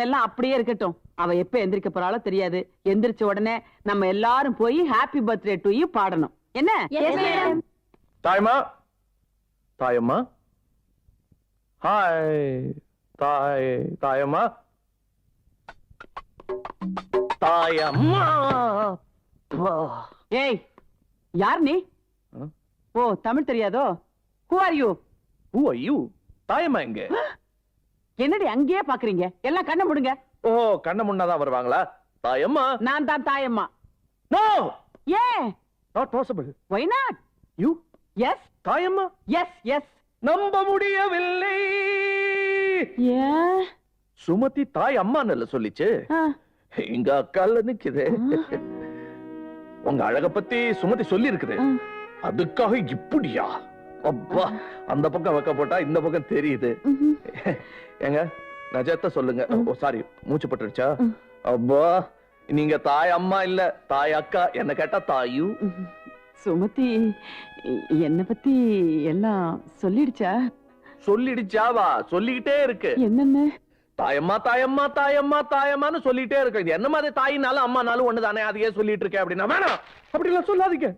எல்லாம் அப்படியே இருக்கட்டும். அவ எப்ப எந்திரிக்க போறாளோ தெரியாது. எந்திரிச்ச உடனே நம்ம எல்லாரும் போய் ஹாப்பி பர்த்டே டு யூ பாடணும். என்ன? தாயம்மா, தாயம்மா, ஹாய் தாயம்மா, தாயம்மா. ஏய், யார் நீ? ஓ, தமிழ் தெரியாதோ? Who are you? Who are you? தாயம்மா எங்க? என்னடி அங்கேயே பாக்குறீங்க? எல்லாம் கண்ண முடுங்க. ஓ, கண்ண முன்னாதான் வருவாங்களா? தாயம்மா. நான் தான் தாயம்மா. No. ஏன்? Not possible. Why not? You? Yes. தாயம்மா. Yes, yes. நம்ப முடியவில்லை. ஏன்? சுமதி தாய் அம்மான்னு சொல்லிச்சு. எங்க அக்கால நிக்குது. உங்க அழக பத்தி சுமதி சொல்லி இருக்குது. அதுக்காக இப்படியா? அப்பா, அந்த பக்கம் வைக்க போட்டா இந்த பக்கம் தெரியுது. ஏங்க, நஜத்தை சொல்லுங்க. ஓ சாரி, மூச்சு பட்டுருச்சா? அப்பா, நீங்க தாய் அம்மா இல்ல, தாய் அக்கா. என்ன கேட்டா தாயு. சுமதி என்ன பத்தி எல்லாம் சொல்லிடுச்சா? சொல்லிடுச்சாவா? சொல்லிக்கிட்டே இருக்கு. என்னன்னு? தாயம்மா தாயம்மா தாயம்மா தாயம்மான்னு சொல்லிட்டே இருக்கு. இது என்ன மாதிரி தாயினாலும் அம்மானாலும் ஒண்ணுதானே, அதையே சொல்லிட்டு இருக்கேன் அப்படின்னா. வேணாம், அப்படி எல்லாம் சொல்லாதீங்க.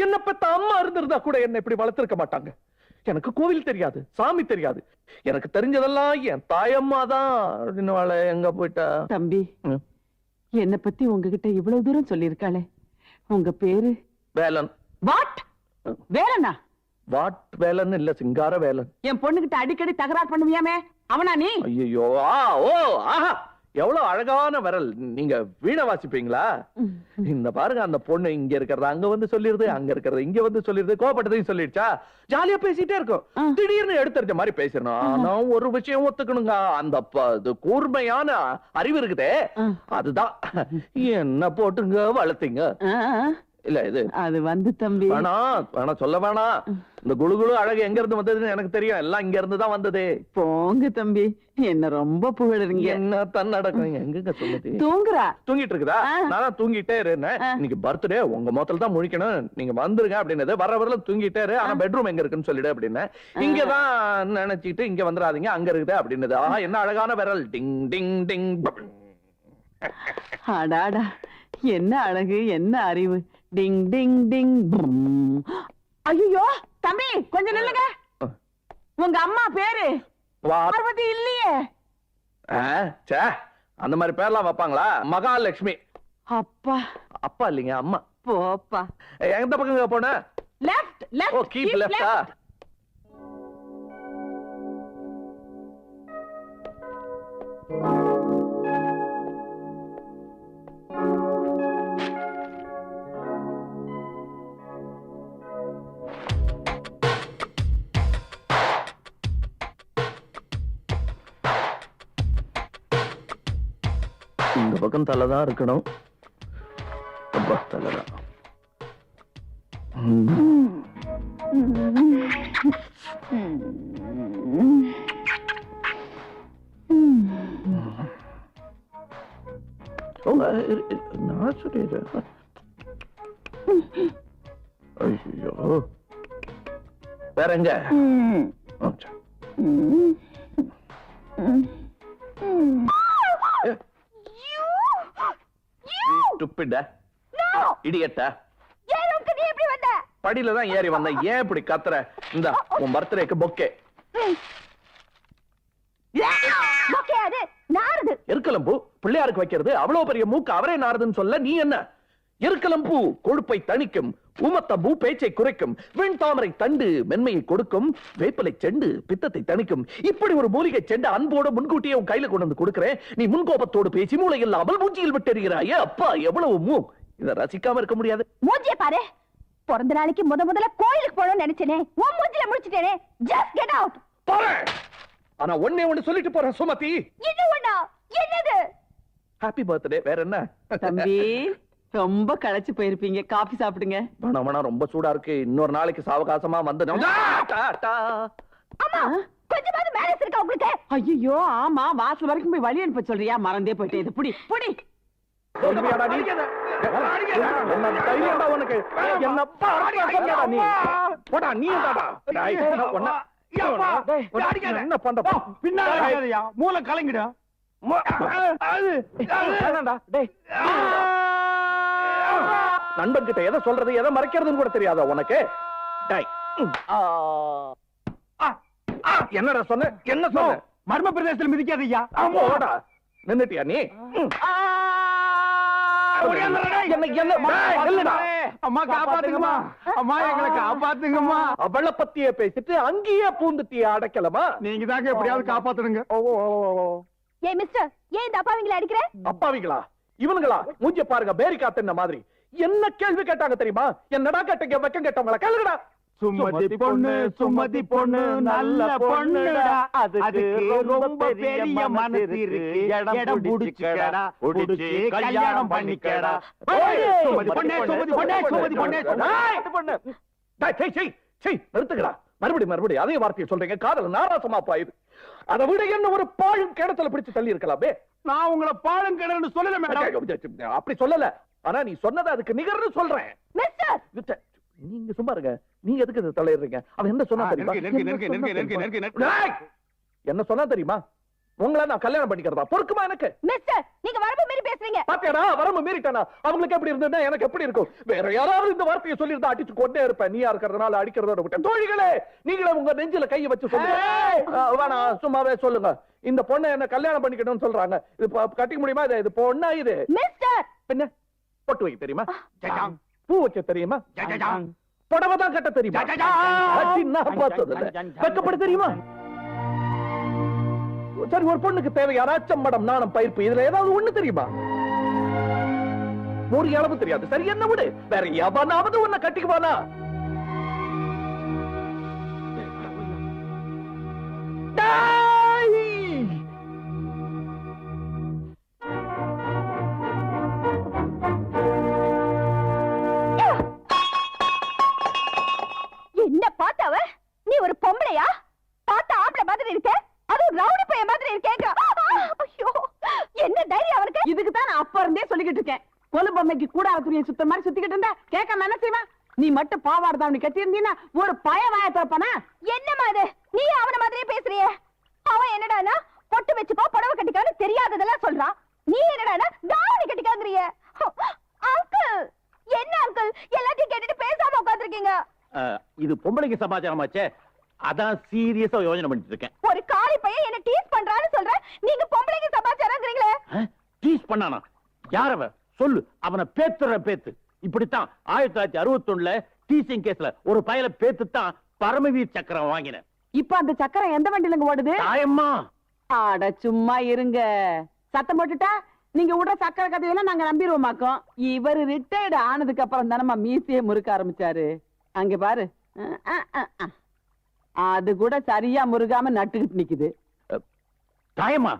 என்ன பெத்த அம்மா இருந்திருந்தா கூட என்ன இப்படி வளர்த்திருக்க மாட்டாங்க. எனக்கு கோவில் தெரியாது, சாமி தெரியாது. எனக்கு தெரிஞ்சதெல்லாம் என் தாயம்மா தான். எங்க போயிட்டா? தம்பி, என்ன பத்தி உங்ககிட்ட இவ்வளவு தூரம் சொல்லியிருக்காளே, உங்க பேரு? வேலன். வாட்? வேலனா? வாட் வேலன் இல்ல, சிங்கார வேலன். என் பொண்ணுகிட்ட அடிக்கடி தகராறு பண்ணுவியாமே, அவனா நீ? ஐயோ, ஓ, ஆஹா, எவ்வளவு அழகான விரல். நீங்க வீணை வாசிப்பீங்களா? இந்த பாருங்க, அந்த பொண்ணு இங்க இருக்கிறத அங்க வந்து சொல்லிருது, அங்க இருக்கிறத இங்க வந்து சொல்லிருது. கோபப்பட்டதையும் சொல்லிடுச்சா? ஜாலியா பேசிட்டே இருக்கும். திடீர்னு எடுத்துருச்ச மாதிரி பேசணும். ஆனா ஒரு விஷயம் ஒத்துக்கணுங்க, அந்த கூர்மையான அறிவு இருக்குதே, அதுதான் என்ன போட்டுங்க வளர்த்தீங்க. இல்ல இது அது வந்து தம்பி, வேணா சொல்ல வேணாம். இந்த குழுகுழு அழகு எங்க இருந்து வந்ததுன்னு எனக்கு தெரியும். எல்லாம் இங்க இருந்து தான் வந்தது. போங்க தம்பி, என்ன ரொம்ப புகழறீங்க. என்ன தன்னடக்கம். எங்க சொல்லுது? தூங்குறா? தூங்கிட்டு இருக்குதா? நான் தூங்கிட்டே இருந்தேன். இன்னைக்கு பர்த்டே, உங்க மொத்தல தான் முழிக்கணும், நீங்க வந்துருங்க அப்படின்னு. வர வரல தூங்கிட்டே இரு, ஆனா பெட்ரூம் எங்க இருக்குன்னு சொல்லிடு அப்படின்னு. இங்கதான் நினைச்சிட்டு இங்க வந்துடாதீங்க, அங்க இருக்குது அப்படின்னு. ஆஹா, என்ன அழகான விரல். டிங் டிங் டிங். அடாடா, என்ன அழகு, என்ன அறிவு. டிங் டிங் டிங். ஐயோ தம்பி, கொஞ்சம் நில்லுங்க. உங்க அம்மா பேரு பார்வதி இல்லையே? அந்த மாதிரி பேர்லாம் வைப்பாங்களா? மகாலட்சுமி. அப்பா. அப்பா இல்லைங்க, அம்மா. போப்பா. எந்த பக்கம் போன? Left left. ஓ, கீப் லெஃப்டா? இந்த பக்கம் தலைதான் இருக்கணும். தலைதான். நான் சொல்லிடுறேன். ஐயோ, வேற எங்க? படியில தான் ஏறி வந்த. ஏன் இப்படி கத்துற? இந்த உன் பர்த்டேக்கு பொக்கே. எருக்கலம்பூ பிள்ளையாருக்கு வைக்கிறது. அவ்வளவு பெரிய மூக்கு அவரே நாறுதுன்னு சொல்ல நீ என்ன? எருக்கலம்பூ கொழுப்பை தணிக்கும், ஊமத்தம்பூ பேச்சை குறைக்கும், வெண் தாமரை தண்டு மென்மையை கொடுக்கும், வேப்பிலை செண்டு பித்தத்தை தணிக்கும். இப்படி ஒரு மூலிகை செண்டு அன்போட முன்கூட்டியே உன் கையில கொண்டு வந்து கொடுக்கிறேன். நீ முன்கோபத்தோடு பேசி மூளை இல்லாமல் மூஞ்சியில் விட்டுறாயே. அப்பா, எவ்வளவு இத ரசிக்காம இருக்க முடியாது. மூஞ்சிய பாரு. பிறந்த நாளைக்கு முதல்ல கோயிலுக்கு போகணும்னு நினைச்சேனே, உன் மூஞ்சில முடிச்சிட்டேனே. Just get out. போறேன். ஆனா ஒண்ணு சொல்லிட்டு போறேன் சுமதி. என்னது? Happy birthday. வேற என்ன? தம்பி, ரொம்ப களைச்சு போயிருப்பீங்க, காபி சாப்பிடுங்க. வேணாம், ரொம்ப சூடா இருக்கு. இன்னொரு நாளைக்கு சாவகாசமா வந்து. அம்மா, கொஞ்சமாவது மேனேஜ் இருக்கா உங்களுக்கு? ஐயோ, ஆமா, வாசல் வரைக்கும் போய் வழி அனுப்ப சொல்றியா? மறந்தே போயிட்டே. இது புடி புடி. மூளை கலங்கிடும். வேணாம்டா, டேய். நண்பன் கிட்ட எதை சொல்றது எதை மறைக்கிறதுன்னு கூட தெரியாதா உனக்கு? டேய். என்னடா சொன்ன? என்ன சொன்ன? மர்ம பிரதேசத்தில் மிதிக்காத ஐயா. ஆமாடா. நின்னுட்டியா நீ? அம்மா காப்பாத்துங்கம்மா, அம்மா எங்களை காப்பாத்துங்கம்மா. அவளை பத்தியே பேசிட்டு அங்கேயே பூந்துட்டிய அடைக்கலமா? நீங்க தாங்க எப்படியாவது காப்பாத்துடுங்க. ஏய் மிஸ்டர், ஏன் இந்த அப்பாவிங்களை அடிக்கிற? அப்பாவிங்களா? இவனுங்களா? மூஞ்சி பாருங்க, பேரிக்கா தின்ன மாதிரி. என்ன கேள்வி கேட்டாங்க தெரியுமா? என்னடா கேட்டீங்க? வெக்கம் கேட்டவங்களா? கேளுங்கடா. சுமதி பொண்ணு, சுமதி பொண்ணு நல்ல பொண்ணுடா, அதுக்கு ரொம்ப பெரிய மனசு இருக்கு, இடம் புடிச்சுக்கடா, புடிச்சு கல்யாணம் பண்ணிக்கடா. சுமதி பொண்ணே, சுமதி பொண்ணே, சுமதி பொண்ணே, சுமதி பொண்ணே. நிறுத்துக்கடா. மறுபடியும் அதே வார்த்தையை சொல்றீங்க. காதல் நாராசமா பாயுது. அதை விட என்ன ஒரு பாழும் கிணத்துல பிடிச்சு தள்ளி இருக்கலாமே. நான் உங்களை பாலம் கிணறுன்னு சொல்லல மேடம். அப்படி சொல்லல, ஆனா நீ சொன்னது அதுக்கு நிகர்னு சொல்றேன். மிஸ்டர், நீங்க சும்மா இருங்க. நீங்க எதுக்கு இதை தலையிடுறீங்க? அவன் என்ன சொன்னா தெரியுமா? என்ன சொன்னா தெரியுமா? உங்களை நான் கல்யாணம் பண்ணிக்கிறதா? பொறுக்குமா எனக்கு? மிஸ்டர், நீங்க வரம்பு மீறி பேசுறீங்க. பாத்தியாடா, வரம்பு மீறிட்டானா? அவங்களுக்கு எப்படி இருந்ததுன்னா எனக்கு எப்படி இருக்கும்? வேற யாராவது இந்த வார்த்தையை சொல்லியிருந்தா அடிச்சு கொண்டே இருப்பேன். நீயா இருக்கிறதுனால அடிக்கிறதோட விட்டேன். தோழிகளே, நீங்களே உங்க நெஞ்சில கையை வச்சு சொல்லுங்க. வேணாம், சும்மாவே சொல்லுங்க. இந்த பொண்ணை என்ன கல்யாணம் பண்ணிக்கணும்னு சொல்றாங்க. இது கட்டிக்க முடியுமா? இது பொண்ணா? இது மிஸ்டர், என்ன பொட்டு வைக்க தெரியுமா? பூ வைக்க தெரியுமா? புடவை தான் கட்ட தெரியுமா? வெக்கப்பட தெரியுமா? சரி, ஒரு பொண்ணுக்கு தேவை யாராச்சும் மடம், நாணம், பயிர்ப்பு, இதுல ஏதாவது ஒண்ணு தெரியுமா? ஒரு அளவு தெரியாது. சரி, என்ன விடு. வேற எவனாவது உன்னை கட்டிக்குவானா? என்ன பார்த்தவ? நீ ஒரு பொம்பளையா? பார்த்தா ஆம்பளை மாதிரி இருக்க, அதுவும் ரவுடி பையன் மாதிரி இருக்கேங்க. ஐயோ, என்ன தைரியம் அவருக்கு? இதுக்கு தான் நான் அப்ப இருந்தே சொல்லிக்கிட்டு இருக்கேன். கொலு பொம்மைக்கு கூடாத துணியை சுத்த மாதிரி சுத்திக்கிட்டு இருந்தா கேட்காம என்ன செய்வா? நீ மட்டும் பாவாடை கட்டி இருந்தீன்னா ஒரு பய வாய திறப்பானா? என்னம்மா இது? நீ அவன மாதிரியே பேசுறியே. அவன் என்னடானா பொட்டு வச்சுக்கோ, புடவை கட்டிக்கோன்னு தெரியாததெல்லாம் சொல்றான். நீ என்னடானா தாவணி கட்டிக்காங்கறியே. அங்கிள், என்ன அங்கிள் எல்லாத்தையும் கேட்டுட்டு பேசாம உட்கார்ந்திருக்கீங்க? இது பொம்பளைக்கு சமாச்சாரமாச்சே, அதான் சீரியஸா யோசனை பண்ணிட்டு இருக்கேன். ஒரு காளி பையன் என்ன டீஸ் பண்றான்னு சொல்ற, நீங்க பொம்பளைக்கு சமாச்சாரம்ங்கறீங்களே. டீஸ் பண்ணானா? யாரவ சொல்லு, அவனை பேத்துற பேத்து. இப்படித்தான் 1961ல டீசிங் கேஸ்ல ஒரு பயல பேத்துத்தான் பரமவீர் சக்கரம் வாங்கினேன். இப்ப அந்த சக்கரம் எந்த வண்டியிலங்க ஓடுது? தாயம்மா, ஆட சும்மா இருங்க. சத்தம் போட்டுட்டா நீங்க விட சக்கரை கதையெல்லாம் நாங்க நம்பிடுவோமாக்கோம். இவர் ரிட்டையர்டு ஆனதுக்கு அப்புறம் தானம்மா மீசையே முறுக்க ஆரம்பிச்சாரு. அங்க பாரு, அது கூட சரியா முருகாம நட்டுக்கிட்டு நிக்குது. தாயம்மா,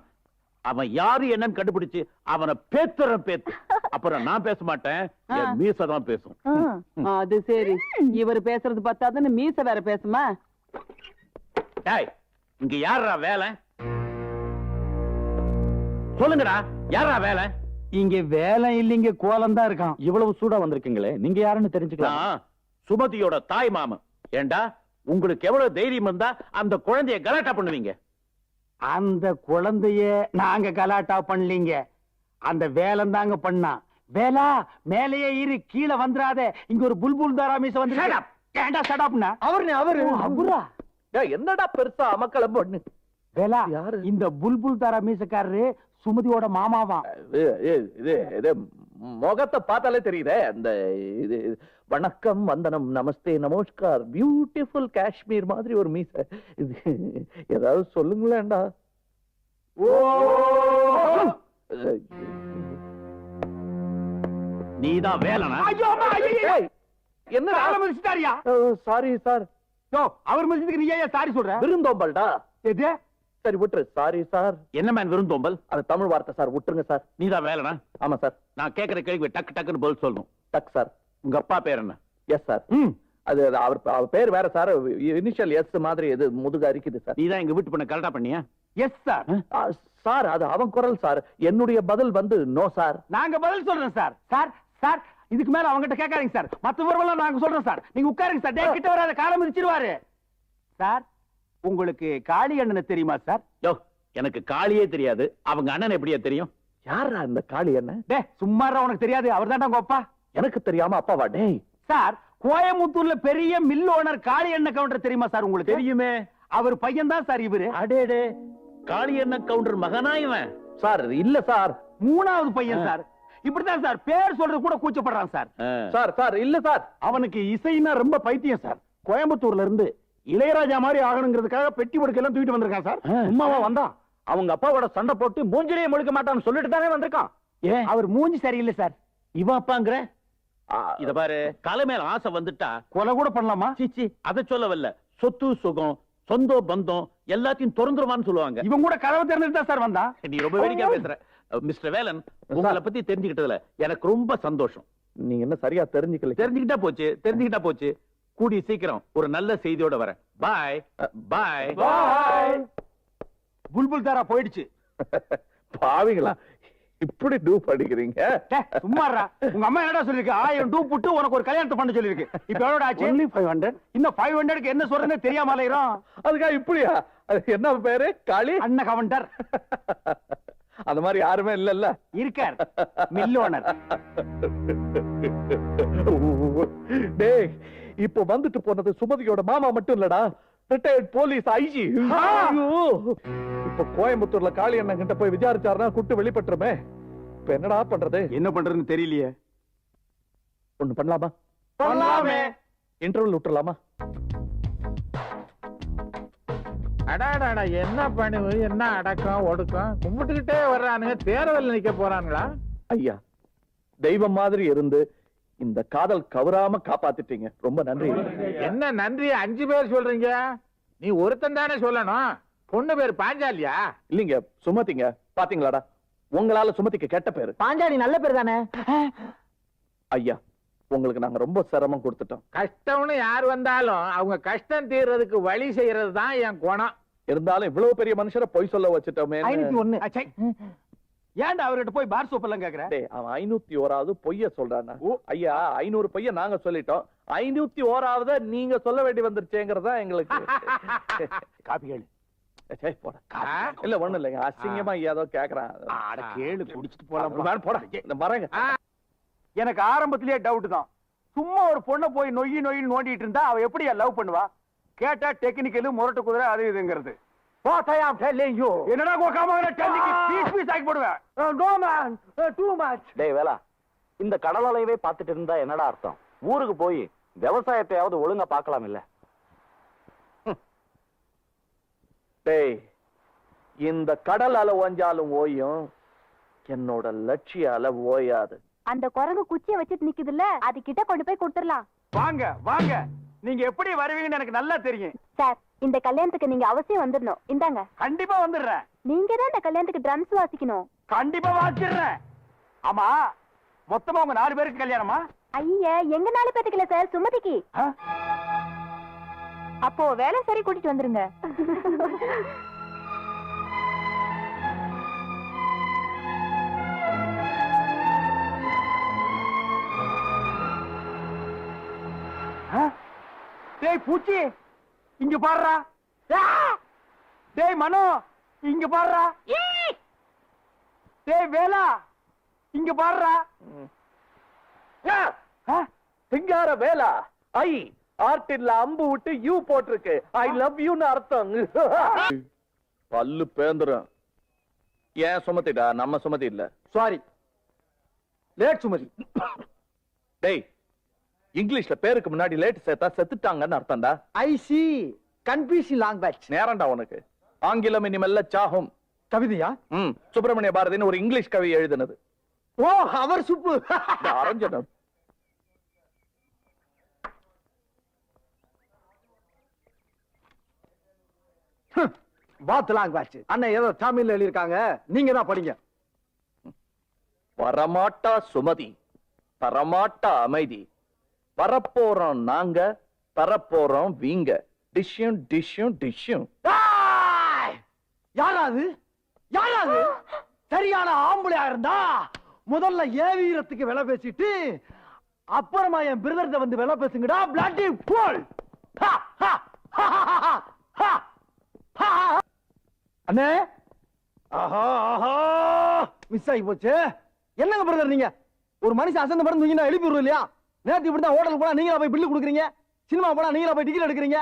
அவன் யாரு என்னன்னு கண்டுபிடிச்சு அவனை பேத்துற பேத்து. அப்புறம் நான் பேச மாட்டேன், என் மீசை தான் பேசும். அது சரி, இவர் பேசுறது பத்தாதுன்னு மீசை வேற பேசுமா? டேய், இங்க யாரா வேலை? சொல்லுங்கடா, யாரா வேலை? இங்க வேலை இல்லைங்க, கோலம் தான் இருக்கான். இவ்வளவு சூடா வந்திருக்கீங்களே, நீங்க யாருன்னு தெரிஞ்சுக்கலாம். சுமதியோட தாய் மாமன். ஏண்டா, உங்களுக்கு எவ்வளவு தைரியம் இருந்தா அந்த குழந்தைய கலாட்டா பண்ணுவீங்க? அந்த குழந்தைய நாங்க கலாட்டா பண்ணலீங்க, அந்த வேலம் தாங்க பண்ணா. வேலா, மேலேயே இரு, கீழே வந்துராத. இங்க ஒரு புல்புல் தாராமீச வந்து சடாப்னா அவரா? என்னடா பெருசா அமக்கள பொண்ணு? வேலா, யாரு? இந்த புல்புல் தாரா மீசக்காரரு சுமதியோட மாமாவான். இது முகத்தை பார்த்தாலே தெரியுதே. அந்த இது வணக்கம், வந்தனம், நமஸ்தே, நமஸ்கார், பியூட்டிஃபுல் காஷ்மீர் மாதிரி ஒரு மீச. இது ஏதாவது சொல்லுங்களேன்டா. நீதான் வேலனா? என்ன மிதிச்சிட்டாரியா? Sorry sir. அவர் மிதிச்சதுக்கு நீ ஏன் சாரி சொல்ற? விருந்தோம்பல்டா. எது? சரி விட்டுரு. Sorry sir. என்ன மேன் விருந்தோம்பல்? அது தமிழ் வார்த்தை சார், விட்டுருங்க சார். நீதான் வேலனா? ஆமா சார். நான் கேக்குற கேள்வி டக்கு டக்குன்னு பதில் சொல்லணும். டக் சார். உங்க அப்பா பேர் என்ன? Yes sir. அது அவர் பேர் வேற சார். இனிஷியல் எஸ் மாதிரி இது முதுகு அரிக்குது சார். நீதான் எங்க வீட்டு பொண்ணை கரெக்டா பண்ணியா? Yes sir. சார், அது அவன் குரல் சார். என்னுடைய பதில் வந்து நோ சார். நாங்க பதில் சொல்றோம் சார். சார் சார், இதுக்கு மேல அவங்ககிட்ட கேட்காதீங்க சார். மத்த விவரம்லாம் நாங்க சொல்றோம் சார். நீங்க உட்காருங்க சார். டேய், கிட்ட வராத, காலம் மிதிச்சிருவாரு. சார், உங்களுக்கு காளி அண்ணனை தெரியுமா சார்? யோ, எனக்கு காளியே தெரியாது, அவங்க அண்ணன் எப்படியா தெரியும்? யாரா இந்த காளி என்ன? டேய் சும்மா இருடா, உனக்கு தெரியாது, அவர்தான்டா உங்க அப்பா. எனக்கு தெரியாம அப்பாவா? டேய் சார், கோயம்புத்தூர்ல பெரிய மில் ஓனர் காளி எண்ணெய் கவுண்டர் தெரியுமா சார் உங்களுக்கு? தெரியுமே. அவர் பையன் தான் சார் இவரு. அடேடே, காளி அண்ணன் கவுண்டர் மகனா இவன்? சார் இல்ல சார், 3வது பையன் சார். இப்படித்தான் சார், பேர் சொல்றது கூட கூச்சப்படுறான் சார். சார் சார் இல்ல சார். அவனுக்கு இசைனா ரொம்ப பைத்தியம் சார். கோயம்புத்தூர்ல இருந்து இளையராஜா மாதிரி ஆகணுங்கிறதுக்காக பெட்டி படுக்கையெல்லாம் தூக்கிட்டு வந்திருக்கான் சார். சும்மாவா வந்தான்? அவங்க அப்பாவோட சண்டை போட்டு மூஞ்சிலேயே முழுக்க மாட்டான்னு சொல்லிட்டு தானே வந்திருக்கான். ஏன் அவர் மூஞ்சி சரியில்லை சார். இவன் அப்பாங்கிற? இத பாரு, கலை மேல ஆசை வந்துட்டா கொலை கூட பண்ணலாமா? சீச்சி, அத சொல்லவல்ல. சொத்து சுகம் சொந்த பந்தம் எல்லாத்தையும் திறந்துருவான்னு சொல்லுவாங்க. இவன் கூட கதவை திறந்துட்டு தான் சார் வந்தான். நீ ரொம்ப வேடிக்கையா பேசுற. மிஸ்டர் வேலன், உங்களை பத்தி தெரிஞ்சுக்கிட்டதுல எனக்கு ரொம்ப சந்தோஷம். நீங்க என்ன சரியா தெரிஞ்சுக்கல. தெரிஞ்சுக்கிட்டா போச்சு. கூடி சீக்கிரம் ஒரு நல்ல செய்தியோட வரேன். பாய் பாய் பாய். புல்புல் தாரா போயிடுச்சு. பாவிங்களா, இப்படி டூப் அடிக்கிறீங்க? டேய், சும்மா இருடா. உங்க அம்மா என்னடா சொல்லிருக்கு? 1000 டூ புட்டு உனக்கு ஒரு கல்யாணத்தை பண்ண சொல்லிருக்கு. இப்ப எவ்வளவு ஆச்சு? Only 500. இன்னும் 500க்கு என்ன சொல்றேன்னு தெரியாம அலையறோம். அதுக்காக இப்படியா? அது என்ன பேரு? காளி அண்ணன் கவுண்டர் அந்த மாதிரி யாருமே இல்லல்ல. இருக்கார், மில் ஓனர். டேய், இப்போ வந்துட்டு போனது சுமதியோட மாமா மட்டும் இல்லடா, ரிட்டையர்ட் போலீஸ் ஐஜி. இப்ப கோயம்புத்தூர்ல காளி அண்ணன் கிட்ட போய் விசாரிச்சாருன்னா குட்டு வெளிப்பட்டுருமே. இப்ப என்னடா பண்றது? என்ன பண்றதுன்னு தெரியலையே. ஒண்ணு பண்ணலாமா? பண்ணலாமே. இன்டர்வல் விட்டுறலாமா? அடாடாடா, என்ன பணிவு, என்ன அடக்கம் ஒடுக்கம், கும்பிட்டுக்கிட்டே வர்றானுங்க. தேர்தல் நிக்க போறானுங்களா? ஐயா, தெய்வம் மாதிரி இருந்து இந்த காதல் கவராம காப்பாத்திட்டீங்க, ரொம்ப நன்றி. என்ன நன்றி 5 பேர் சொல்றீங்க? நீ ஒருத்தன் தானே சொல்லணும். பொண்ணு பேர் பாஞ்சாலியா? இல்லீங்க, சுமதிங்க. பாத்தீங்களாடா, உங்களால சுமதிக்கு கெட்ட பேரு. பாஞ்சாலி நல்ல பேர் தானே. ஐயா, உங்களுக்கு நாங்க ரொம்ப சிரமம் கொடுத்துட்டோம். கஷ்டம்னு யார் வந்தாலும் அவங்க கஷ்டம் தீர்றதுக்கு வழி செய்யறது தான் என் குணம். இருந்தாலும் இவ்வளவு பெரிய மனுஷரை பொய் சொல்ல வச்சுட்டோமே. 501. அச்சை. ஏன்டா அவர்கிட்ட போய் பார் சோப் எல்லாம் கேக்குற? டேய், அவன் 501வது பொய்ய சொல்றானா? ஐயா, 500 பொய்ய நாங்க சொல்லிட்டோம், 501வது நீங்க சொல்ல வேண்டி வந்துருச்சேங்கறதா எங்களுக்கு. காப்பி கேளு. சே, போடா. இல்ல ஒண்ணு இல்லைங்க, அசிங்கமா ஏதோ கேக்குறான். அட கேளு, குடிச்சிட்டு போலாம். போடா. இந்த மரங்க. எனக்கு ஆரம்பத்திலேயே டவுட் தான். சும்மா ஒரு பொண்ணை போய் நொய்யி நொய்யின்னு நோண்டிட்டு இருந்தா அவ எப்படியா லவ் பண்ணுவா? கேட்டா டெக்னிக்கலு முரட்டு குதிரை அது இதுங்கிறது. என்னடா கோக்காம டெல்லிக்கு பீஸ் பீஸ் ஆக்கி போடுவேன். No man, too much. டேய் வேலா, இந்த கடல் அலையவே பார்த்துட்டு இருந்தா என்னடா அர்த்தம்? ஊருக்கு போய் விவசாயத்தையாவது ஒழுங்கா பார்க்கலாம் இல்ல? டேய், இந்த கடல் அலை ஓஞ்சாலும் ஓயும், என்னோட லட்சிய அலை ஓயாது. அந்த குரங்கு குச்சியை வச்சிட்டு நிக்குதுல்ல, அது கிட்ட கொண்டு போய் கொடுத்துடலாம். வாங்க வாங்க, நீங்க எப்படி வருவீங்கன்னு எனக்கு நல்லா தெரியும். சார், இந்த கல்யாணத்துக்கு நீங்க அவசியம் வந்துடணும். இந்தாங்க. கண்டிப்பா வந்துடுறேன். நீங்க தான் இந்த கல்யாணத்துக்கு ட்ரம்ஸ் வாசிக்கணும். கண்டிப்பா வாசிடுறேன். ஆமா, மொத்தமா உங்க 4 பேருக்கு கல்யாணமா? ஐயா, எங்க 4 பேத்துக்கு இல்ல சார், சுமதிக்கு. ஆ? அப்போ வேலை சரி கூட்டிட்டு வந்துருங்க. டேய் பூச்சி, இங்க பாருடா. டேய் மனோ, இங்க பாருடா. டேய் வேலா, இங்க பாருடா. சிங்கார வேலா, ஐ ஆர்டின்ல அம்பு விட்டு யூ போட்டிருக்கு. ஐ லவ் யூன்னு அர்த்தம். பல்லு பேந்துரும். ஏன் சுமதிடா, நம்ம சுமதி இல்ல. Sorry, late Sumathi. டேய், இங்கிலீஷ்ல பேருக்கு முன்னாடி லேட் சேர்த்தா செத்துட்டாங்கன்னு அர்த்தம்டா. ஐ சி, கன்ஃபியூஷன் லாங்குவேஜ். நேரம்டா உனக்கு. ஆங்கிலம் இனிமெல்ல சாகும். கவிதையா? சுப்பிரமணிய பாரதின்னு ஒரு இங்கிலீஷ் கவி எழுதினது. ஓ, அவர் சுப்பு. அரஞ்சனம். வாத் லாங்குவேஜ். அண்ணன் ஏதோ தமிழ்ல எழுதிருக்காங்க, நீங்க தான் படிங்க. வரமாட்டா சுமதி, தரமாட்டா அமைதி. வரப்போறோம் நாங்க, தரப்போறோம் வீங்க. டிஷ்யூம் டிஷ்யூம் டிஷ்யூம். யாராது யாராது சரியான ஆம்பளையா இருந்தா முதல்ல ஏவீரத்துக்கு விலை பேசிட்டு அப்புறமா என் பிரதர்த வந்து விலை பேசுங்கடா. பிளாட்டி போல். அண்ணே, ஆஹா ஆஹா மிஸ் ஆகி போச்சு. என்னங்க பிரதர் நீங்க ஒரு மனுஷன் அசந்த படம் தூங்கினா எழுப்பி விடுறது இல்லையா? நேத்து இப்படிதான் ஹோட்டலுக்கு போனா நீங்களா போய் பில்லு கொடுக்குறீங்க, சினிமா போனா நீங்களா போய் டிக்கெட் எடுக்கிறீங்க.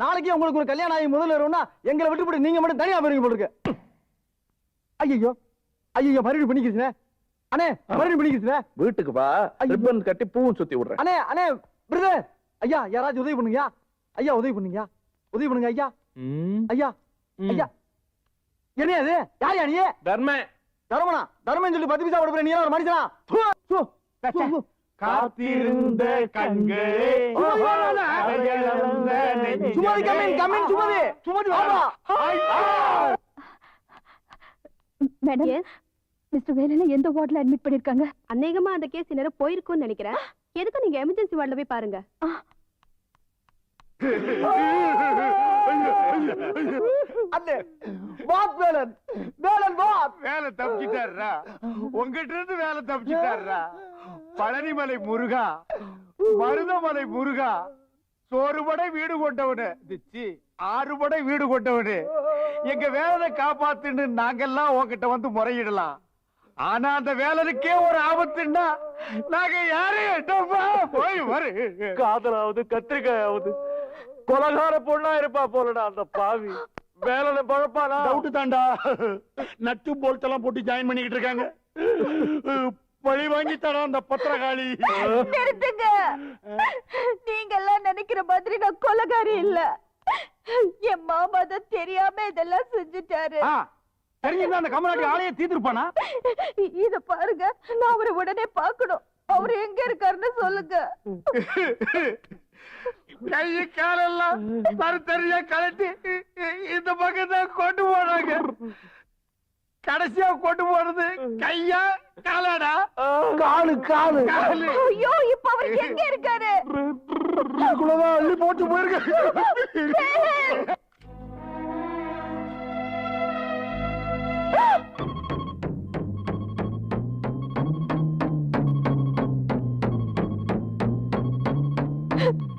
நாளைக்கு உங்களுக்கு ஒரு கல்யாணம் ஆகி முதல்ல வரும்னா எங்களை விட்டுப்பட்டு நீங்க மட்டும் தனியா போயிருங்க போல இருக்கு. ஐயோ ஐயோ மறுபடியும் பண்ணிக்கிறீங்க அண்ணே, மறுபடியும் பண்ணிக்கிறீங்க. வீட்டுக்கு வா, ரிப்பன் கட்டி பூவும் சுத்தி விடுறேன். அண்ணே அண்ணே பிரதர் ஐயா யாராச்சும் உதவி பண்ணுங்க ஐயா, உதவி பண்ணுங்க, உதவி பண்ணுங்க ஐயா. ஐயா ஐயா என்ன அது? யார் நீ? தர்ம தர்மனா? தர்மன் சொல்லி 10 பைசா கொடுக்குற நீ ஒரு மனுஷனா? காத்திருந்த கண்களே சுமதி கமின் கமின் சுமதி சுமதி வாடா. மேடம், மிஸ்டர் வேலனை எந்த வார்டுல அட்மிட் பண்ணிருக்காங்க? அநேகமா அந்த கேஸ் நேரம் போயிருக்கும்னு நினைக்கிறேன். எதுக்கு நீங்க எமர்ஜென்சி வார்டுல போய் பாருங்க. அண்ணே வாட் வேலன் வேலன் வாட் வேலை தப்பிச்சிட்டாரா? உங்ககிட்ட இருந்து வேலை தப்பிச்சிட்டாரா? பழனிமலை முருகா, மருதமலை முருகா, சோறுபடை வீடு கொண்டவனு, 6 படை வீடு கொண்டவனு, எங்க வேலனை காப்பாத்துன்னு நாங்கெல்லாம் உங்ககிட்ட வந்து முறையிடலாம். ஆனா அந்த வேலனுக்கே ஒரு ஆபத்துன்னா நாங்க யாரையும் போய் வரு. காதலாவது கத்திரிக்காயாவது கொலகார பொண்ணா இருப்பா போலடா அந்த பாவி. வேலை பழப்பானா? டவுட் தான்டா. நட்டு போல்ட் எல்லாம் போட்டு ஜாயின் பண்ணிக்கிட்டு இருக்காங்க. பழி வாங்கி தரா அந்த பத்திரகாளி. நிறுத்துங்க. நீங்க எல்லாம் நினைக்கிற மாதிரி நான் கொலைகாரி இல்ல. என் மாமா தான் தெரியாம இதெல்லாம் செஞ்சுட்டாரு. தெரிஞ்சிருந்தா அந்த கமலாட்டி ஆளையே தீர்த்திருப்பானா? இத பாருங்க, நான் அவரை உடனே பார்க்கணும். அவரு எங்க இருக்காருன்னு சொல்லுங்க. கைய காலெல்லாம் தருத்தரியா கலட்டி இந்த பக்கம் தான் கொண்டு போனாங்க. கடைசியா கொண்டு போறது கையா காலாடா? காலு காலு காலு. ஐயோ, இப்ப அவருக்கு எங்க இருக்காரு? அள்ளி போட்டு போயிருக்க.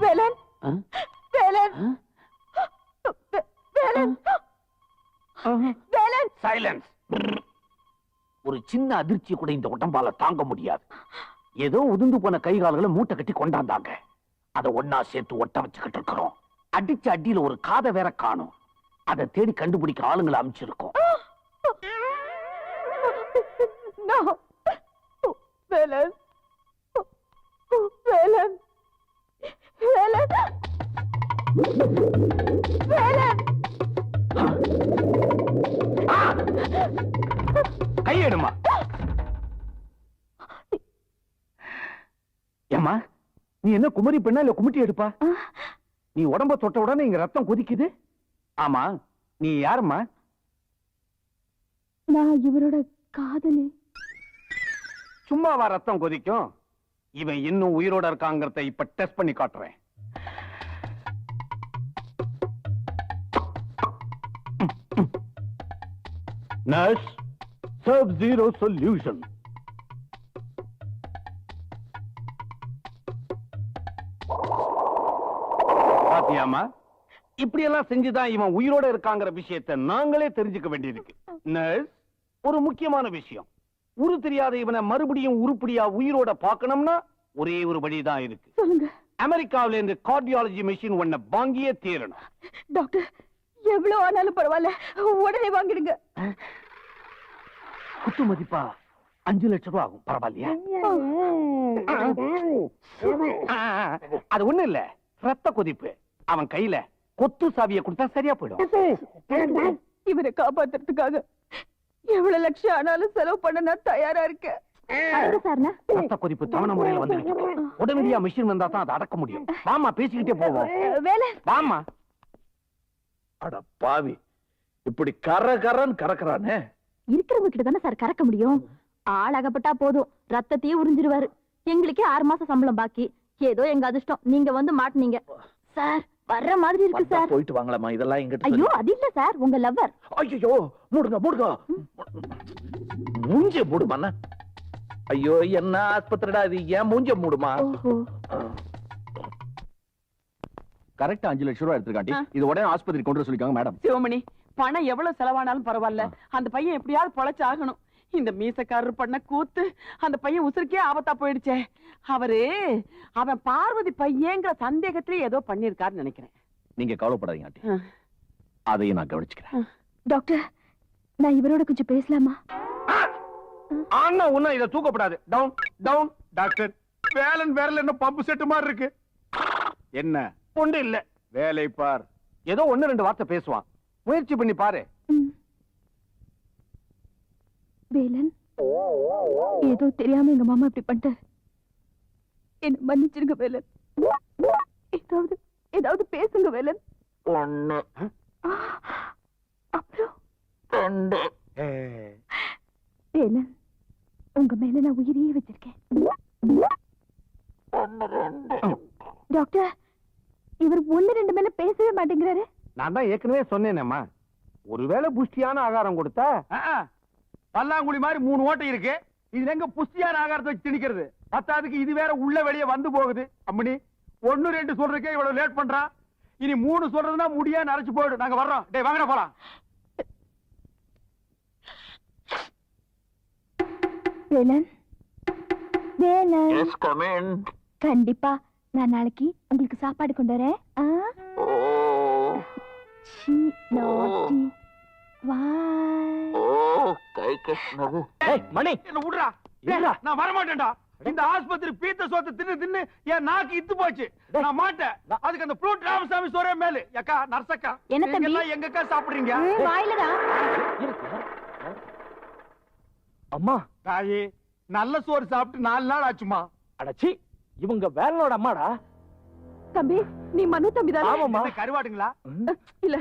வேலன் வேலன் வேலன் வேலன். சைலன்ஸ். ஒரு சின்ன அதிர்ச்சி கூட இந்த உடம்பால தாங்க முடியாது. ஏதோ உதிர்ந்து போன கை கால்களை மூட்டை கட்டி கொண்டாந்தாங்க. அதை ஒன்னா சேர்த்து ஒட்ட வச்சுக்கிட்டு இருக்கிறோம். அடிச்ச அடியில ஒரு காதை வேற காணும். அதை தேடி கண்டுபிடிக்க ஆளுங்களை அமைச்சிருக்கோம். வேலன் வேலன் வேலன் வேலன். கையெடுமா. ஏமா நீ என்ன குமரி பெண்ணா இல்ல குமிட்டி எடுப்பா? நீ உடம்ப தொட்ட உடனே இங்க ரத்தம் கொதிக்குது. ஆமா, நீ யாருமா? நான் இவரோட காதலி. சும்மாவா ரத்தம் கொதிக்கும்? இவன் இன்னும் உயிரோட இருக்காங்கிறத இப்ப டெஸ்ட் பண்ணி காட்டுறேன். Nurse, sub zero solution. பாத்தியாமா, இப்படி எல்லாம் செஞ்சுதான் இவன் உயிரோட இருக்காங்கிற விஷயத்தை நாங்களே தெரிஞ்சுக்க வேண்டியிருக்கு. நர்ஸ், ஒரு முக்கியமான விஷயம். உரு தெரியாத இவனை மறுபடியும் உருப்படியா உயிரோட பார்க்கணும்னா ஒரே ஒரு வழிதான் இருக்கு. சொல்லுங்க அமெரிக்காவில இருந்து கார்டியாலஜி மிஷின் ஒன்ன வாங்கியே தீரணும். டாக்டர். எவ்வளவு ஆனாலும் பரவாயில்ல, உடனே வாங்கிடுங்க. குத்து மதிப்பா 5 லட்சம் ரூபாய் ஆகும். பரவாயில்லையா? அது ஒண்ணு இல்ல, ரத்த கொதிப்பு. அவன் கையில கொத்து சாவியை கொடுத்தா சரியா போயிடும். இவரை காப்பாத்துறதுக்காக எவ்வளவு லட்சம் ஆனாலும் செலவு பண்ண நான் தயாரா இருக்கேன். ரத்த கொதிப்பு தவணை முறையில வந்துட்டு இருக்கு. உடனடியா மிஷின் வந்தா தான் அதை அடக்க முடியும். வாமா, பேசிக்கிட்டே போவோம். வேலை வாமா. அட பாவி, இப்படி கரன்னு கறக்குறானே. இருக்கிறவங்க கிட்ட தானே சார் கறக்க முடியும். ஆள் அகப்பட்டா போதும், ரத்தத்தையே உறிஞ்சிருவாரு. எங்களுக்கே 6 மாசம் சம்பளம் பாக்கி. ஏதோ எங்க அதிர்ஷ்டம், நீங்க வந்து மாட்டுனீங்க சார். வர்ற மாதிரி இருக்கு சார். போயிட்டு வாங்கலாமா? இதெல்லாம் எங்கிட்ட ஐயோ, அது இல்ல சார், உங்க லவ்வர். ஐயோ, மூடுங்க மூடுங்க, மூஞ்ச மூடுமா. ஐயோ, என்ன ஆஸ்பத்திரிடா இது? ஏன் மூஞ்ச மூடுமா? கரெக்டா 5 லட்சம் ரூபாய் எடுத்துக்காண்டி இது உடனே ஆஸ்பத்திரி கொண்டு சொல்லிருக்காங்க மேடம். சிவமணி, பணம் எவ்வளவு செலவானாலும் பரவாயில்ல அந்த பையன் எப்படியாவது பொழைச்சாகணும். இந்த மீசக்காரர் பண்ண கூத்து அந்த பையன் உசுருக்கே ஆபத்தா போயிடுச்சே. அவன் பார்வதி பையங்கிற சந்தேகத்திலே ஏதோ பண்ணிருக்காருன்னு நினைக்கிறேன். நீங்க கவலைப்படாதீங்க ஆண்டி, அதையும் நான் கவனிச்சுக்கிறேன். டாக்டர், நான் இவரோட கொஞ்சம் பேசலாமா? ஆனா உன்ன இத தூக்கப்படாது. Down down. டாக்டர், வேலன் விரல் என்ன பம்பு செட்டு மாதிரி இருக்கு. என்ன ஒண்ணு இல்ல, வேலை பார். ஏதோ ஒண்ணு ரெண்டு வார்த்தை பேசுவான், முயற்சி பண்ணி பாரு. வேலன், ஏதோ தெரியாம எங்க மாமா இப்படி பண்ணிட்டாரு. என்ன மன்னிச்சிருங்க வேலன். ஏதாவது ஏதாவது பேசுங்க வேலன். ஒண்ணு அப்புறம் ரெண்டு. வேலன், உங்க மேல நான் உயிரையே வச்சிருக்கேன். ஒண்ணு ரெண்டு. டாக்டர், இவர் ஒண்ணு ரெண்டு மேல பேசவே மாட்டேங்கிறாரு. நான் தான் ஏற்கனவே சொன்னேனேம்மா, ஒருவேளை புஷ்டியான ஆகாரம் கொடுத்தா. பல்லாங்குழி மாதிரி 3 ஓட்டை இருக்கு, இதுல எங்க புஷ்டியான ஆகாரத்தை வச்சு திணிக்கிறது? பத்தாதுக்கு இது வேற உள்ள வெளியே வந்து போகுது. அம்மணி, 1 2 சொல்றதுக்கே இவ்வளவு லேட் பண்றான். இனி 3 சொல்றதுன்னா முடியா நரைச்சு போயிடும். நாங்க வர்றோம். டேய் வாங்கடா போலாம். Velan, Velan. Yes, come in. கண்டிப்பா நான் நாளைக்கு உங்களுக்கு சாப்பாடு கொண்டு வரேன். Oh, oh, கை கட்டினது. ஏய் மணி, என்ன விடுறா. நான் வர மாட்டேன்டா. இந்த ஆஸ்பத்திரி பீத்த சோத்தை தின்னு தின்னு என் நாக்கு இத்து போச்சு. நான் மாட்டேன். அதுக்கு அந்த ப்ளூட் ராமசாமி சோரே மேலு. அக்கா, நர்சக்கா, என்ன தம்பி? எல்லாம் எங்கக்கா சாப்பிடுறீங்க? வாயிலடா. அம்மா, தாயே, நல்ல சோறு சாப்பிட்டு 4 நாள் ஆச்சுமா. அடச்சி, இவங்க வேலனோட அம்மாடா. தம்பி, நீ மனு தம்பி தானே? ஆமாம்மா. என்ன கருவாடுங்களா? இல்ல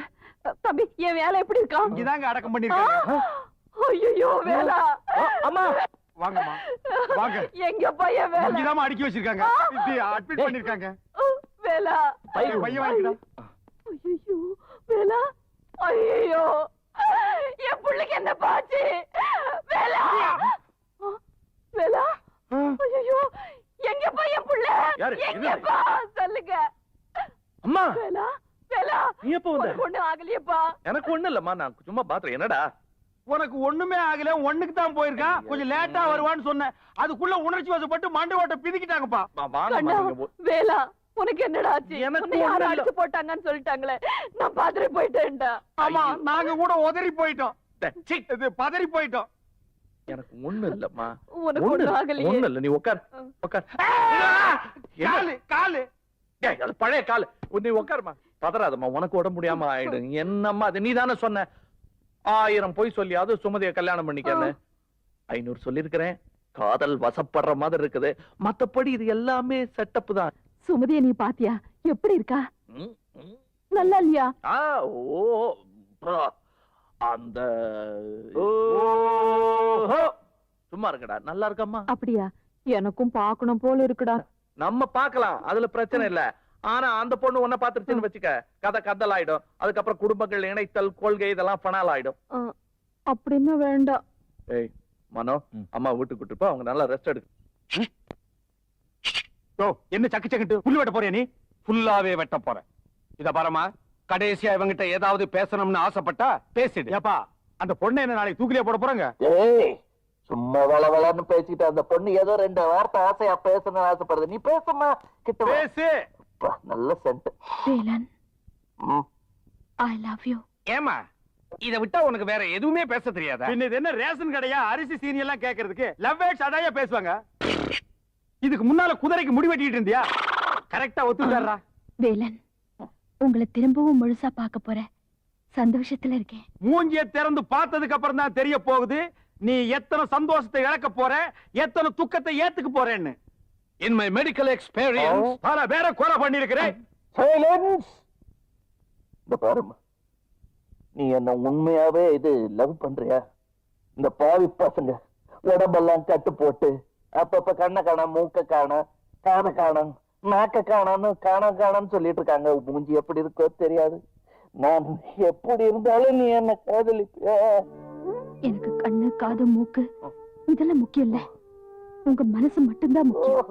தம்பி, என் வேலை எப்படி இருக்கா? இங்கதாங்க அடக்கம் பண்ணிருக்காங்க. ஐயோ வேலா. அம்மா, வாங்கம்மா வாங்க. எங்க பையன் வேலா? இங்கதான் அடுக்கி வச்சிருக்காங்க. இது அட்மிட் பண்ணிருக்காங்க. வேலா. பையன் வாங்கிடா. ஐயோ வேலா. ஐயோ, என் புள்ளைக்கு என்ன பாச்சு? வேலா. வேலா. ஐயோ, எங்க பையன் புள்ள? யாரு? எங்கப்பா சொல்லுங்க. அம்மா, வேலா, வேலா. நீ எப்ப வந்த? ஒண்ணு ஆகலையப்பா. எனக்கு ஒண்ணு இல்லம்மா, நான் சும்மா பாத்துறேன். என்னடா உனக்கு ஒண்ணுமே ஆகல, ஒண்ணுக்கு தான் போயிருக்கான். கொஞ்சம் லேட்டா வருவான்னு சொன்னேன். அதுக்குள்ள உணர்ச்சி வசப்பட்டு மண்டை ஓட்ட பிதிக்கிட்டாங்கப்பா. கண்ணா, வேலா, உனக்கு என்னடா ஆச்சு? எனக்கு உன்னை யாரும் ஒண்ணும் இல்ல. அடிச்சு போட்டாங்கன்னு சொல்லிட்டாங்களே, நான் பாத்துட்டு போயிட்டேன்டா. ஆமா, நாங்க கூட உதறி போயிட்டோம். இது பதறி போயிட்டோம். எனக்கு ஒண்ணு இல்லம்மா. உனக்கு ஒண்ணு ஆகலையே. ஒண்ணு இல்ல, நீ உட்கார் உட்கார். காலு காலு. ஏய், அது பழைய கால். நீ உட்காருமா. பதறாதம்மா, உனக்கு உடம்பு முடியாம ஆயிடும். என்னம்மா அது? நீ தானே சொன்ன 1000 பொய் சொல்லியாவது சுமதியை கல்யாணம் பண்ணிக்கன்னு. 500 சொல்லிருக்கிறேன். காதல் வசப்படுற மாதிரி இருக்குது. மத்தபடி இது எல்லாமே செட்டப் தான். சுமதிய நீ பாத்தியா? எப்படி இருக்கா? ம், ம். நல்லா இல்லையா? ஓ அந்த ஓஹோ, சும்மா இருக்கடா. நல்லா இருக்கம்மா. அப்படியா? எனக்கும் பாக்கணும் போல இருக்குடா. நம்ம பார்க்கலாம், அதுல பிரச்சனை இல்ல. ஆனா அந்த பொண்ணு உன்ன பாத்துருச்சுன்னு வச்சுக்க, கதை கதல் ஆயிடும். அதுக்கப்புறம் குடும்பங்கள் இணைத்தல் கொள்கை இதெல்லாம் பணால் ஆயிடும். அப்படின்னு வேண்டாம். ஏய் மனோ, அம்மா வீட்டுக்கு கூட்டு போ, அவங்க நல்லா ரெஸ்ட் எடு. என்ன சக்கு சக்கிட்டு புல்லு வெட்ட போறியா? நீ ஃபுல்லாவே வெட்ட போற. இத பாருமா, கடைசியா இவங்கிட்ட ஏதாவது பேசணும்னு ஆசைப்பட்டா பேசிடு. ஏப்பா, அந்த பொண்ணை என்ன நாளைக்கு தூக்கிலே போட போறாங்க? ஏய், சும்மா வளவளன்னு பேசிட்டு அந்த பொண்ணு ஏதோ 2 வார்த்தை ஆசையா பேசணும்னு ஆசைப்படுது. நீ பேசுமா, கிட்ட வா. பேசு. அப்பா, நல்ல scent. Velan, I love you. ஏமா, இத விட்டா உனக்கு வேற எதுவுமே பேச தெரியாதா? பின்ன இது என்ன ரேஷன் கடையா? அரிசி சீனி எல்லாம் கேக்குறதுக்கு லவ் வேர்ட்ஸ் அதாயா பேசுவாங்க. இதுக்கு முன்னால குதிரைக்கு முடி வெட்டிட்டு இருந்தியா? கரெக்டா ஒத்துக்கறா. வேலன், உங்களை திரும்பவும் முழுசா பார்க்க போறேன். சந்தோஷத்துல இருக்கேன். மூஞ்சிய திறந்து பார்த்ததுக்கு அப்புறம் தான் தெரிய போகுது நீ எத்தனை சந்தோஷத்தை இழக்க போற, எத்தனை துக்கத்தை ஏத்துக்க போறேன்னு. In my medical experience, பல பேரை கொலை பண்ணிருக்கிறேன். சைலன்ஸ். இந்த பாருமா, நீ என்ன உண்மையாவே இது லவ் பண்றியா? இந்த பாவி பசங்க உடம்பெல்லாம் கட்டு போட்டு அப்பப்ப கண்ணை காணோம், மூக்க காணோம், காண காணோம், நாக்க காணோம்னு காணான்னு சொல்லிட்டு இருக்காங்க. மூஞ்சி எப்படி இருக்கோ தெரியாது. நான் எப்படி இருந்தாலும் நீ என்ன காதலிப்பியா? எனக்கு கண்ணு, காது, மூக்கு இதெல்லாம் முக்கியம் இல்ல. உங்க மனசு மட்டும்தான் முக்கியம்.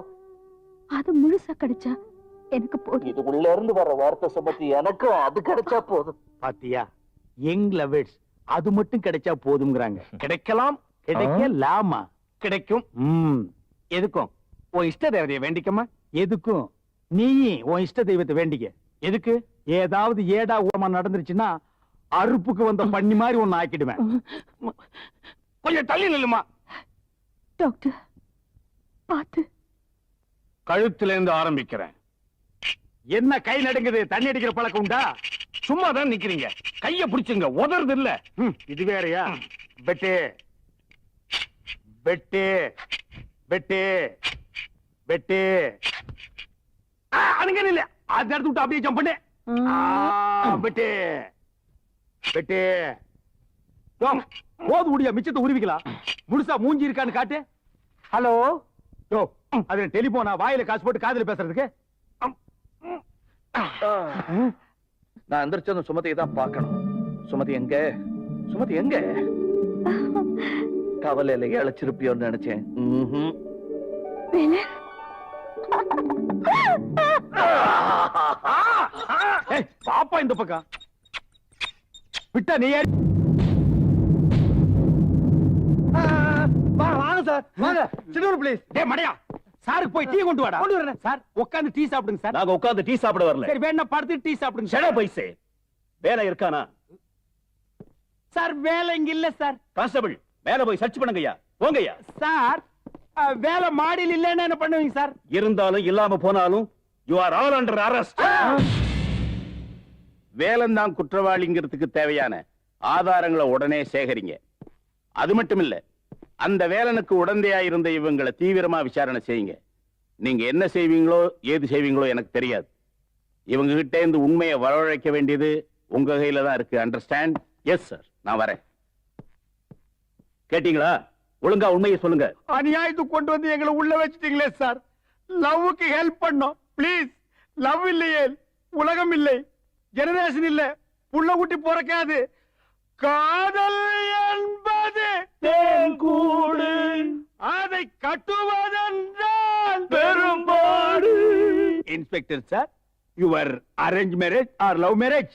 அது முழுசா கிடைச்சா எனக்கு போதும். இது உள்ள இருந்து வர வார்த்தை சுமத்தி எனக்கும் அது கிடைச்சா போதும். பாத்தியா, யங் லவர்ஸ் அது மட்டும் கிடைச்சா போதும்ங்கறாங்க. கிடைக்கலாம், கிடைக்கலாமா? கிடைக்கும். எதுக்கும் உன் இஷ்ட தேவதையை வேண்டிக்கமா. எதுக்கும் நீ உன் இஷ்ட தெய்வத்தை வேண்டிக்க. எதுக்கு? ஏதாவது ஏடா ஊரமா நடந்துருச்சுன்னா அறுப்புக்கு வந்த பண்ணி மாதிரி ஒன்னு ஆக்கிடுவேன். கொஞ்சம் தள்ளி நில்லுமா. டாக்டர் பாத்து. கழுத்துல இருந்து ஆரம்பிக்கிறேன். என்ன கை நடுங்குது? தண்ணி அடிக்கிற பழக்கம் உண்டா? சும்மா தான் நிக்கிறீங்க. கைய பிடிச்சுங்க, உதறது இல்ல. இது வேறயா? வெட்டு வெட்டு வெட்டு வெட்டு. அங்க இல்ல, அது எடுத்து விட்டு அப்படியே ஜம்ப் பண்ணு. வெட்டு வெட்டு. போது முடியா, மிச்சத்தை உருவிக்கலாம். முழுசா மூஞ்சி இருக்கான்னு காட்டு. ஹலோ யோ, அது டெலிபோனா? வாயில காசு போட்டு காதுல பேசுறதுக்கு? நான் எந்திரிச்சதும் சுமதியை தான் பார்க்கணும். சுமதி எங்க? சுமதி எங்க? கவலையில இழைச்சிருப்பியோன்னு நினைச்சேன். பாப்பா இந்த பக்கம் விட்டா நீ ஏறி. வாங்க சார், வாங்க. சின்னூர் ப்ளீஸ். டேய் மடையா, சாருக்கு போய் டீ கொண்டு வாடா. கொண்டு வரேன் சார். உட்கார்ந்து டீ சாப்பிடுங்க சார். நாங்க உட்கார்ந்து டீ சாப்பிட வரல. சரி வேணா படுத்து டீ சாப்பிடுங்க. செட பைசே. வேலை இருக்கானா? சார் வேலை இங்க இல்ல சார். கான்ஸ்டபிள், மேல போய் சர்ச் பண்ணுங்கய்யா. போங்கய்யா. சார் வேலை மாடியில் இல்லைன்னா என்ன பண்ணுவீங்க சார்? இருந்தாலும் இல்லாம போனாலும் you are all under arrest. வேலந்தான் குற்றவாளிங்கிறதுக்கு தேவையான ஆதாரங்களை உடனே சேகரிங்க. அது மட்டும் இல்ல, அந்த வேலனுக்கு உடந்தையா இருந்த இவங்களை தீவிரமா விசாரணை செய்யுங்க. நீங்க என்ன செய்வீங்களோ ஏது செய்வீங்களோ எனக்கு தெரியாது. இவங்க கிட்ட இருந்து உண்மையை வரவழைக்க வேண்டியது உங்க கையில தான் இருக்கு. அண்டர்ஸ்டாண்ட்? எஸ் சார், நான் வரேன். கேட்டீங்களா? ஒழுங்கா உண்மையை சொல்லுங்க. அநியாயத்துக்கு கொண்டு வந்து எங்களை உள்ள வச்சிட்டீங்களே சார். லவ்வுக்கு ஹெல்ப் பண்ணோம் ப்ளீஸ். லவ் இல்லையே, உலகம் இல்லை, ஜெனரேஷன் இல்ல, புள்ள குட்டி பிறக்காது. காதல் என்பது தேன்கூடு, அதை கட்டுவதென்றால் பெரும்பாடு. Inspector sir, your arrange marriage or love marriage?